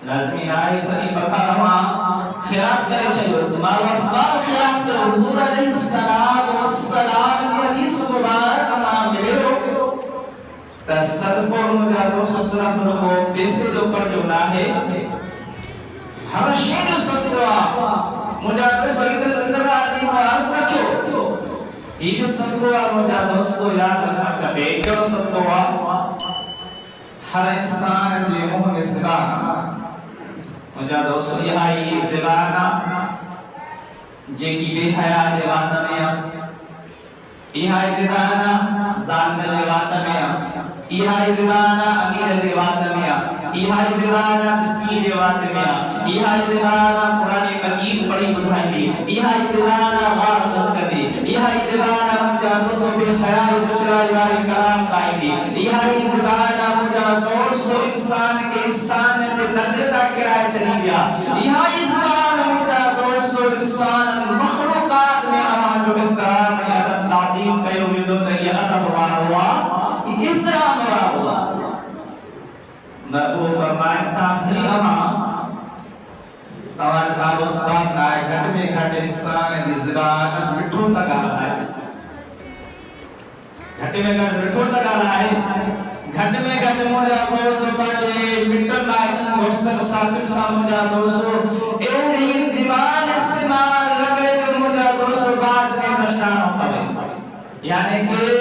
لازمی آئے سنی بکارما خیرات کرے چلو تمہارا اسباب خیرات کرو حضور علیہ السلام کی حدیث مبارک امام ملے ہو تصرف اور مجادو سسرف رکو پیسے جو پر جو نہ ہے ہر شیئر سکوا مجادو سویدن اندر آدھی مواز رکھو یہ سکوا مجادو سو یاد رکھا کبھی جو سکوا ہر انسان جے موہ میں سلاح مجادو سو یہائی دیوانا جے کی بے حیاء دیوانا میں یہائی دیوانا زانگ دیوانا میں یہائی دیوانا امیر دیوانا میں یہائی دیوانا مسکی دیوانا میں یہائی دیوانا قرآن مجید بڑی بدھائی دی یہائی دیوانا غار مدد دی یہائی دیوانا مجادو سو بے حیاء بچرائی واری کلام قائم دی یہائی دیوانا مجادو سو انسان کے انسان کے درجہ تک کرائے چلی گیا یہائی زبان مجادو سو انسان مخلوقات میں آمان جو احترام میں ادب تعظیم کا یوم دو تو یہ ادب ہوا احترام ہوا نبو فرمائن تا بھلی اما توان کارو سباب نائے گھٹ میں گھٹ انسان کی زبان مٹھو تکا رہا ہے گھٹ میں گھٹ مٹھو تکا رہا ہے گھٹ میں گھٹ مجھا دوسو پاجے مٹر لائن دوستر ساتھ سا مجھا دوسو ایڑی دیوان استعمال لگے جو مجھا دوسو بعد میں بشنانوں پڑے یعنی کہ